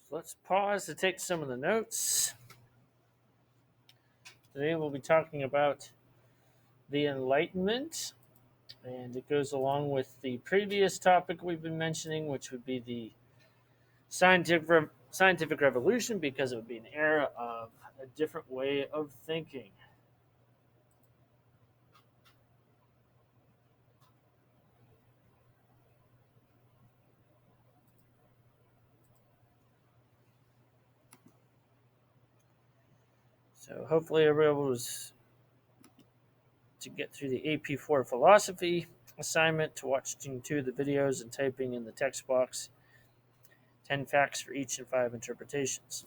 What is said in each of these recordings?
So let's pause to take some of the notes. Today we'll be talking about the Enlightenment, and it goes along with the previous topic we've been mentioning, which would be the scientific revolution, because it would be an era of a different way of thinking. So hopefully everyone was to get through the AP4 philosophy assignment, to watching 2 of the videos and typing in the text box 10 facts for each and 5 interpretations.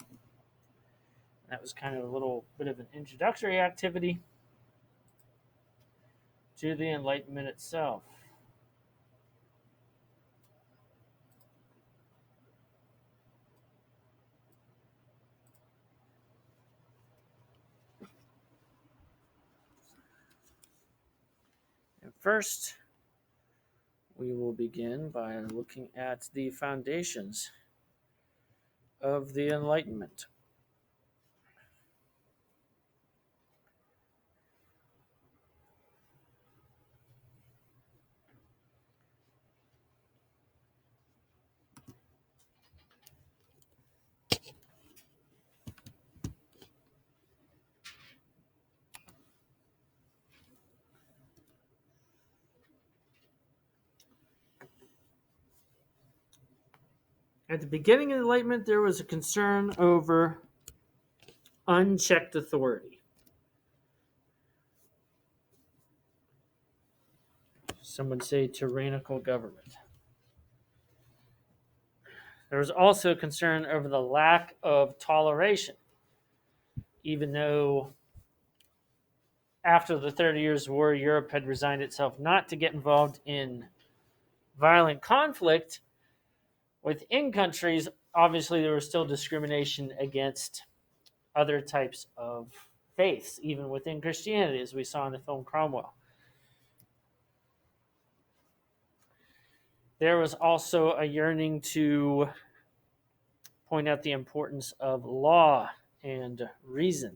That was kind of a little bit of an introductory activity to the Enlightenment itself. And first, we will begin by looking at the foundations of the Enlightenment. At the beginning of the Enlightenment, there was a concern over unchecked authority. Some would say tyrannical government. There was also concern over the lack of toleration, even though after the 30 Years' War, Europe had resigned itself not to get involved in violent conflict within countries. Obviously, there was still discrimination against other types of faiths, even within Christianity, as we saw in the film Cromwell. There was also a yearning to point out the importance of law and reason.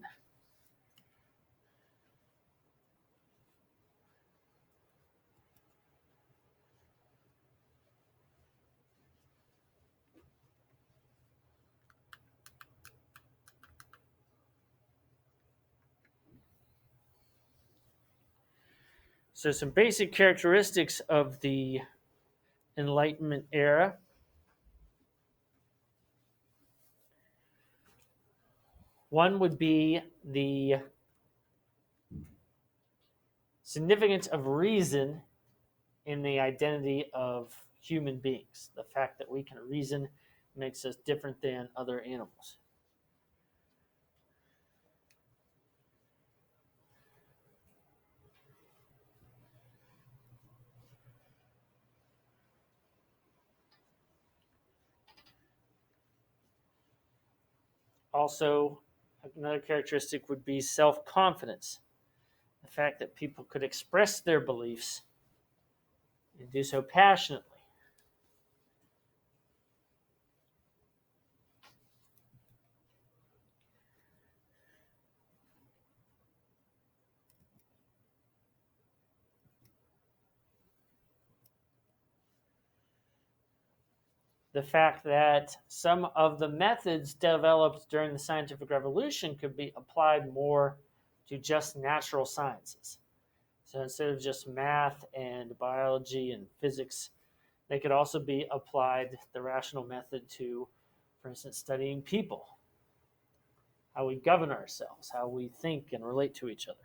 So some basic characteristics of the Enlightenment era. One would be the significance of reason in the identity of human beings. The fact that we can reason makes us different than other animals. Also, another characteristic would be self-confidence. The fact that people could express their beliefs and do so passionately. The fact that some of the methods developed during the scientific revolution could be applied more to just natural sciences. So instead of just math and biology and physics, they could also be applied, the rational method, to, for instance, studying people, how we govern ourselves, how we think and relate to each other.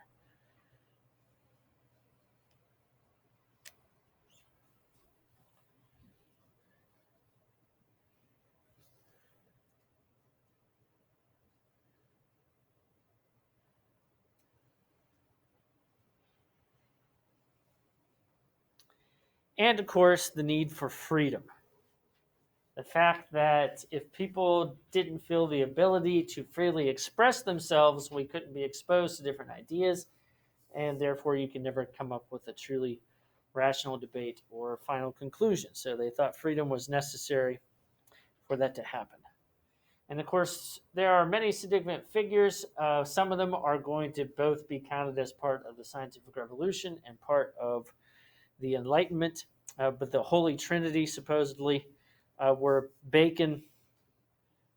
And of course, the need for freedom. The fact that if people didn't feel the ability to freely express themselves, we couldn't be exposed to different ideas, and therefore you can never come up with a truly rational debate or final conclusion. So they thought freedom was necessary for that to happen. And of course, there are many significant figures. Some of them are going to both be counted as part of the scientific revolution and part of the Enlightenment. But the Holy Trinity, supposedly, were Bacon,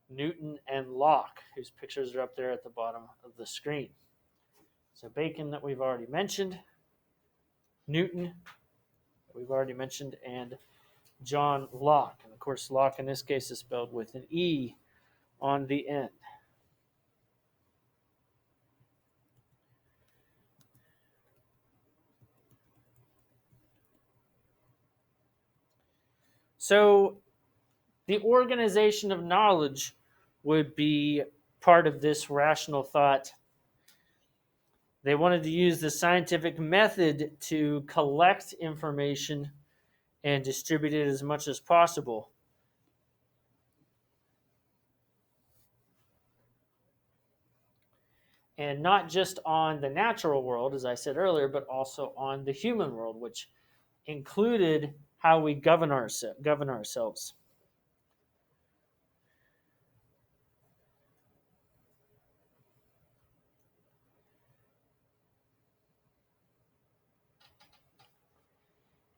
Newton, and Locke, whose pictures are up there at the bottom of the screen. So Bacon, that we've already mentioned, Newton, that we've already mentioned, and John Locke. And of course, Locke in this case is spelled with an E on the end. So the organization of knowledge would be part of this rational thought. They wanted to use the scientific method to collect information and distribute it as much as possible. And not just on the natural world, as I said earlier, but also on the human world, which included how we govern ourselves.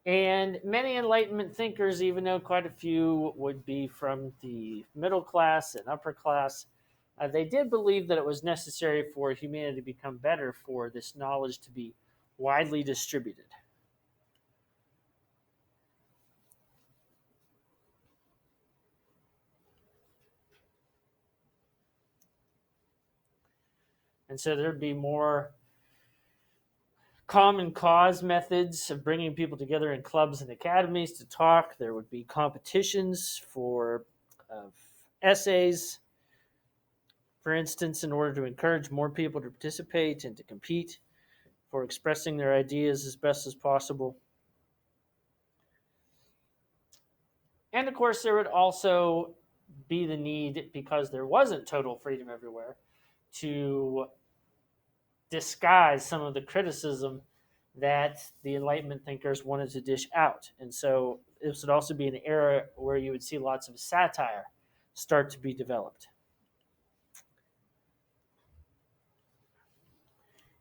And many Enlightenment thinkers, even though quite a few would be from the middle class and upper class, they did believe that it was necessary for humanity to become better, for this knowledge to be widely distributed. And so there'd be more common cause methods of bringing people together in clubs and academies to talk. There would be competitions for essays, for instance, in order to encourage more people to participate and to compete for expressing their ideas as best as possible. And of course, there would also be the need, because there wasn't total freedom everywhere, to disguise some of the criticism that the Enlightenment thinkers wanted to dish out. And so this would also be an era where you would see lots of satire start to be developed.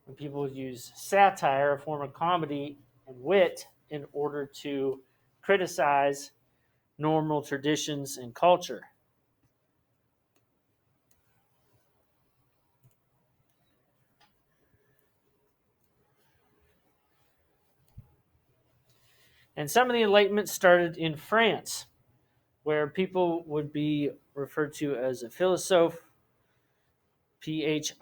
When people would use satire, a form of comedy and wit, in order to criticize normal traditions and culture. And some of the Enlightenment started in France, where people would be referred to as a philosophe, Philosophe.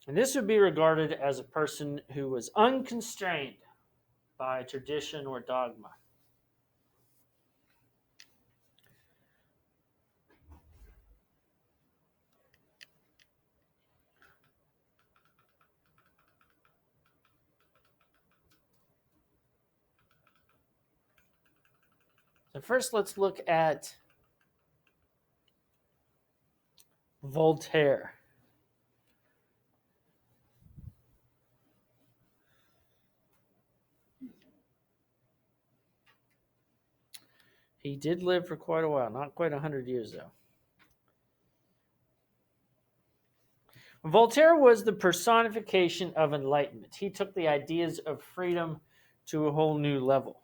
And this would be regarded as a person who was unconstrained by tradition or dogma. So first, let's look at Voltaire. He did live for quite a while, not quite 100 years though. Voltaire was the personification of enlightenment. He took the ideas of freedom to a whole new level.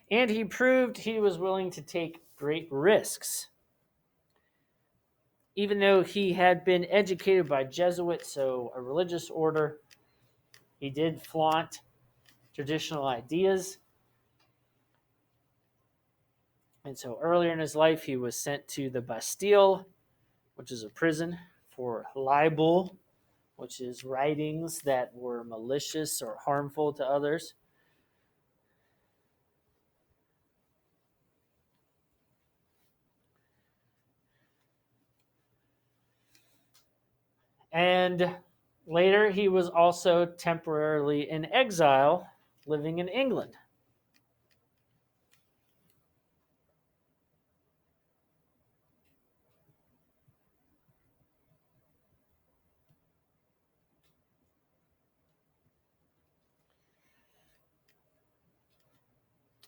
And he proved he was willing to take great risks. Even though he had been educated by Jesuits, so a religious order, he did flaunt traditional ideas. And so earlier in his life, he was sent to the Bastille, which is a prison, for libel, which is writings that were malicious or harmful to others. And later, he was also temporarily in exile, living in England.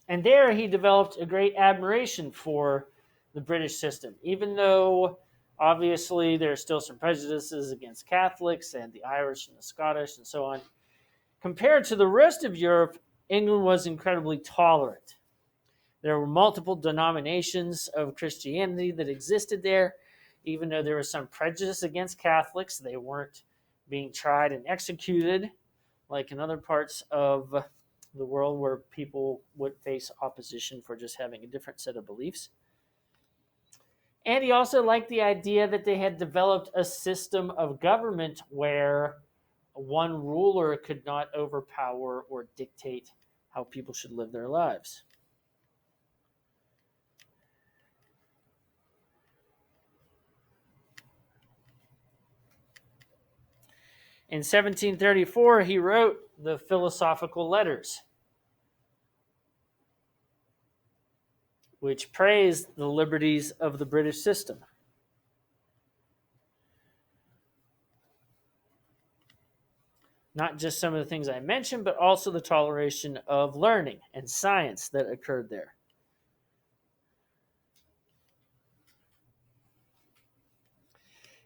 And there he developed a great admiration for the British system, even though obviously there are still some prejudices against Catholics and the Irish and the Scottish and so on. Compared to the rest of Europe, England was incredibly tolerant. There were multiple denominations of Christianity that existed there. Even though there was some prejudice against Catholics, they weren't being tried and executed like in other parts of the world where people would face opposition for just having a different set of beliefs. And he also liked the idea that they had developed a system of government where one ruler could not overpower or dictate how people should live their lives. In 1734, he wrote the Philosophical Letters, which praised the liberties of the British system. Not just some of the things I mentioned, but also the toleration of learning and science that occurred there.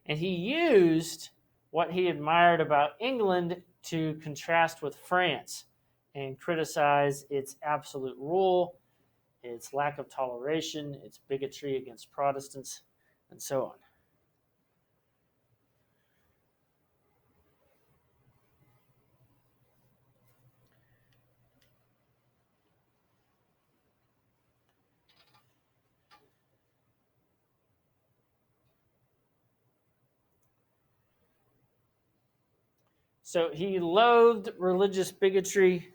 And he used what he admired about England to contrast with France and criticize its absolute rule, its lack of toleration, its bigotry against Protestants, and so on. So he loathed religious bigotry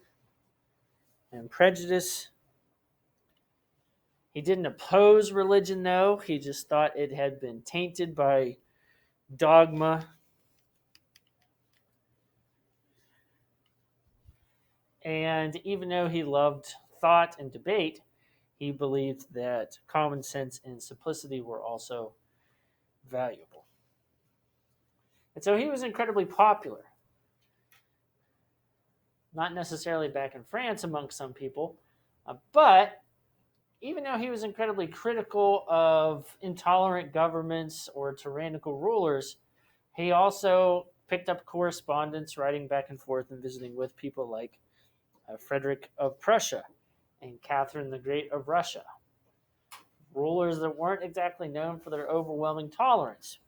and prejudice. He didn't oppose religion, though. He just thought it had been tainted by dogma. And even though he loved thought and debate, he believed that common sense and simplicity were also valuable. And so he was incredibly popular. Not necessarily back in France amongst some people, but even though he was incredibly critical of intolerant governments or tyrannical rulers, he also picked up correspondence, writing back and forth and visiting with people like Frederick of Prussia and Catherine the Great of Russia, rulers that weren't exactly known for their overwhelming tolerance.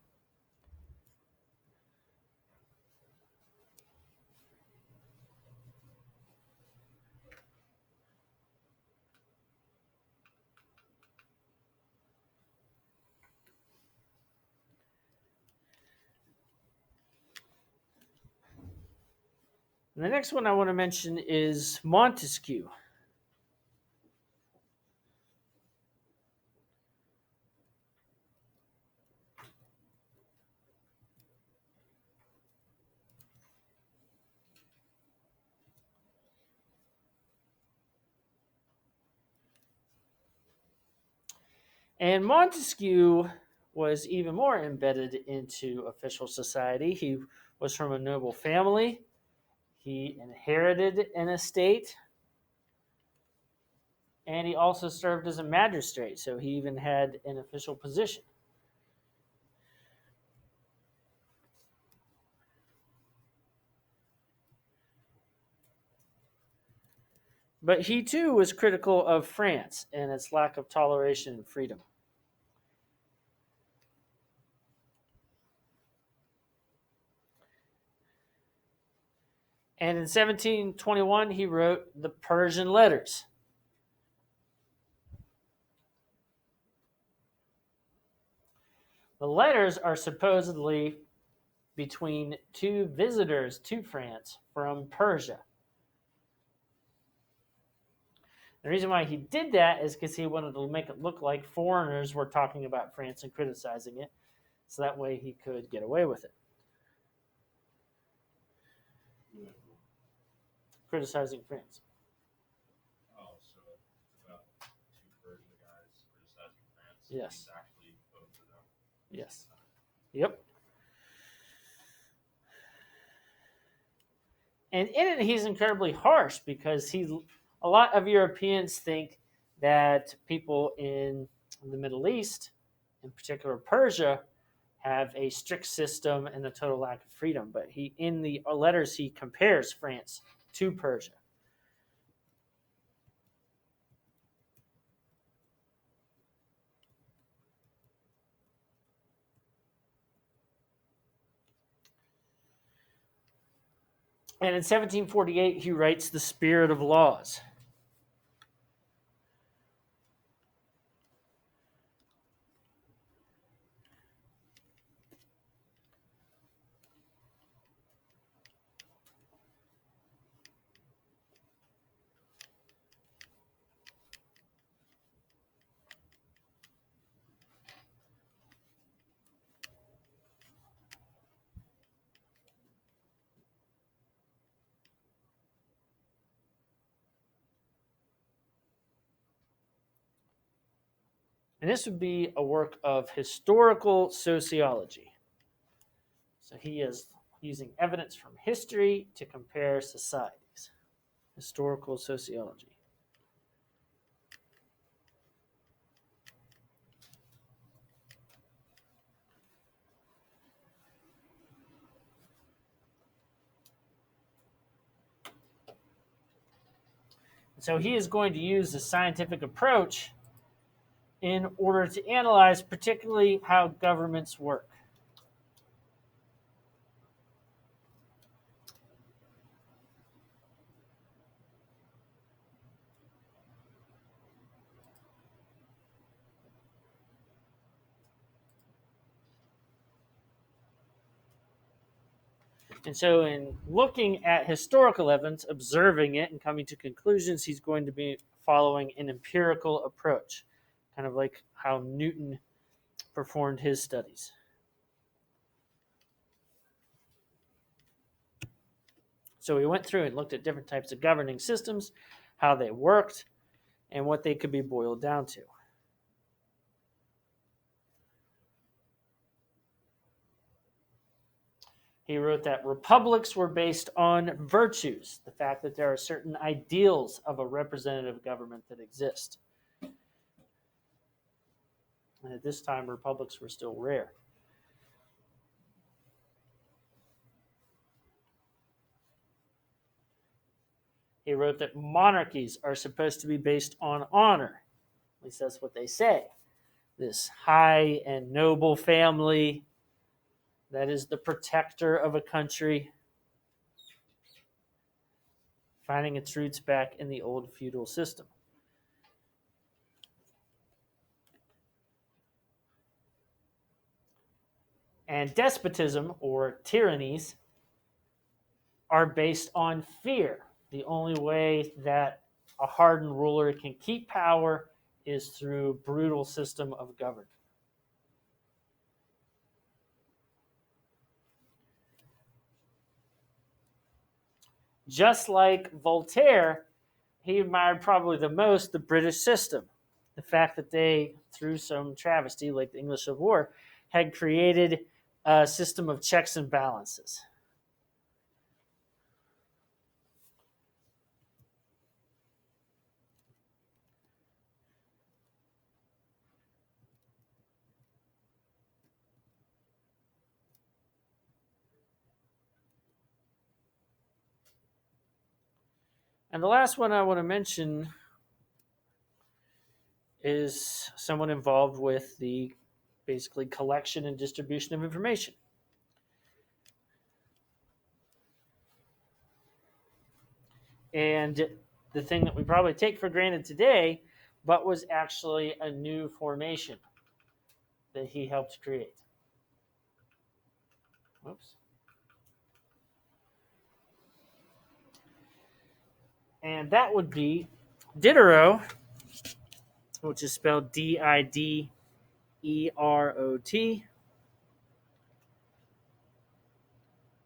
And the next one I want to mention is Montesquieu. And Montesquieu was even more embedded into official society. He was from a noble family. He inherited an estate. And he also served as a magistrate, so he even had an official position. But he too was critical of France and its lack of toleration and freedom. And in 1721, he wrote the Persian Letters. The letters are supposedly between two visitors to France from Persia. The reason why he did that is because he wanted to make it look like foreigners were talking about France and criticizing it, so that way he could get away with it. Criticizing France. Oh, so it's about two Persian guys criticizing France. Yes. He's actually both of them. Yes. Yep. And in it, he's incredibly harsh because he a lot of Europeans think that people in the Middle East, in particular Persia, have a strict system and a total lack of freedom. But in the letters, he compares France to Persia. And in 1748, he writes The Spirit of Laws. And this would be a work of historical sociology. So he is using evidence from history to compare societies. Historical sociology. So he is going to use the scientific approach in order to analyze particularly how governments work. And so, in looking at historical evidence, observing it, and coming to conclusions, he's going to be following an empirical approach, kind of like how Newton performed his studies. So, he went through and looked at different types of governing systems, how they worked, and what they could be boiled down to. He wrote that republics were based on virtues, the fact that there are certain ideals of a representative government that exist. And at this time, republics were still rare. He wrote that monarchies are supposed to be based on honor. At least that's what they say. This high and noble family that is the protector of a country, finding its roots back in the old feudal system. And despotism, or tyrannies, are based on fear. The only way that a hardened ruler can keep power is through a brutal system of government. Just like Voltaire, he admired probably the most the British system. The fact that they, through some travesty like the English Civil War, had created a system of checks and balances. And the last one I want to mention is someone involved with the basically collection and distribution of information. And the thing that we probably take for granted today, but was actually a new formation that he helped create. Whoops. And that would be Diderot, which is spelled Diderot,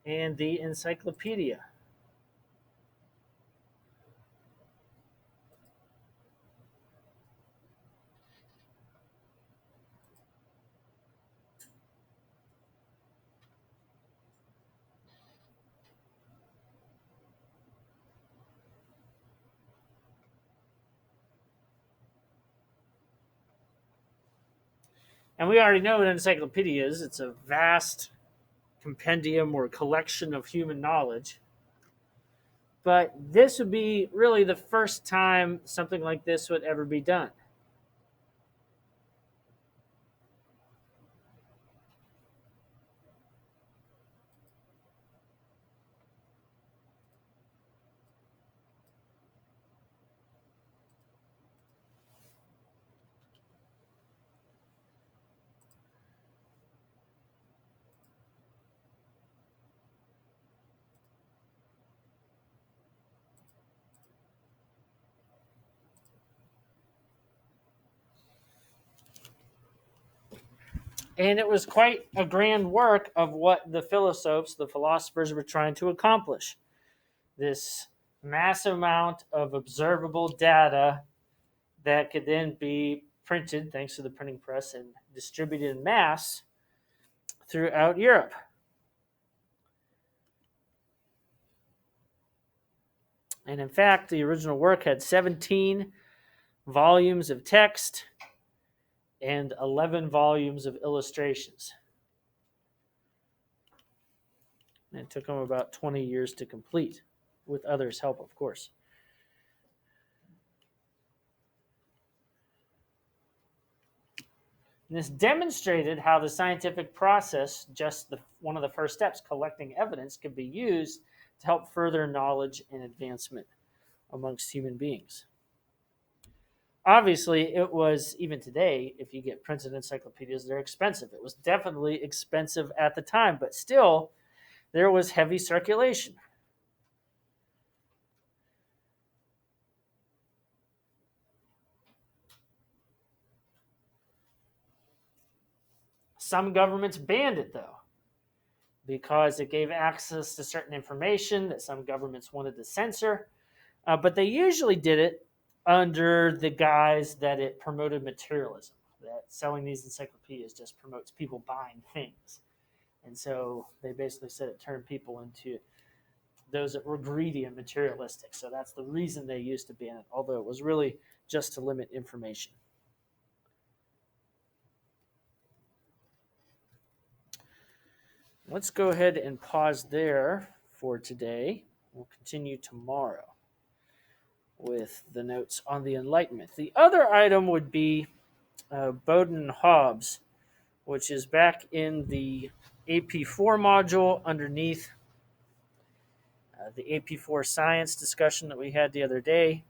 and the encyclopedia. And we already know what an encyclopedia is. It's a vast compendium or collection of human knowledge. But this would be really the first time something like this would ever be done. And it was quite a grand work of what the philosophers, were trying to accomplish. This massive amount of observable data that could then be printed, thanks to the printing press, and distributed in mass throughout Europe. And in fact, the original work had 17 volumes of text and 11 volumes of illustrations. And it took them about 20 years to complete, with others' help, of course. And this demonstrated how the scientific process, one of the first steps, collecting evidence, could be used to help further knowledge and advancement amongst human beings. Obviously, it was, even today, if you get printed encyclopedias, they're expensive. It was definitely expensive at the time, but still, there was heavy circulation. Some governments banned it, though, because it gave access to certain information that some governments wanted to censor. But they usually did it under the guise that it promoted materialism, that selling these encyclopedias just promotes people buying things. And so they basically said it turned people into those that were greedy and materialistic. So that's the reason they used to ban it, although it was really just to limit information. Let's go ahead and pause there for today. We'll continue tomorrow with the notes on the Enlightenment. The other item would be Bowden and Hobbes, which is back in the AP4 module underneath the AP4 science discussion that we had the other day.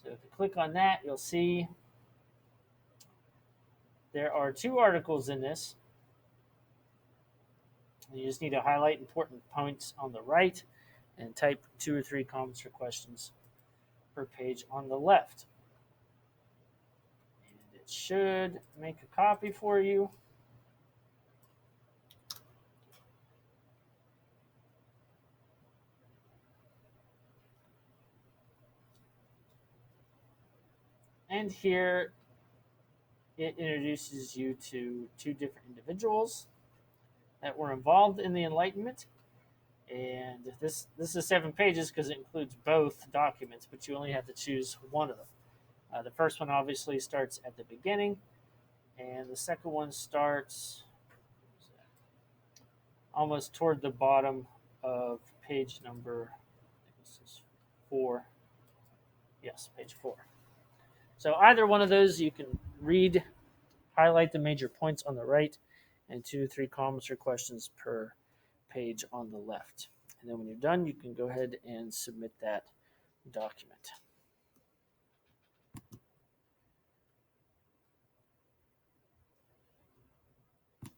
So if you click on that, you'll see there are 2 articles in this. You just need to highlight important points on the right and type 2 or 3 comments or questions per page on the left. And it should make a copy for you. And here it introduces you to 2 different individuals that were involved in the Enlightenment. And this is 7 pages because it includes both documents, but you only have to choose one of them. The first one obviously starts at the beginning, and the second one starts almost toward the bottom of page number 4. Yes, page 4. So either one of those you can read, highlight the major points on the right, and 2 or 3 comments or questions per page on the left. And then when you're done, you can go ahead and submit that document.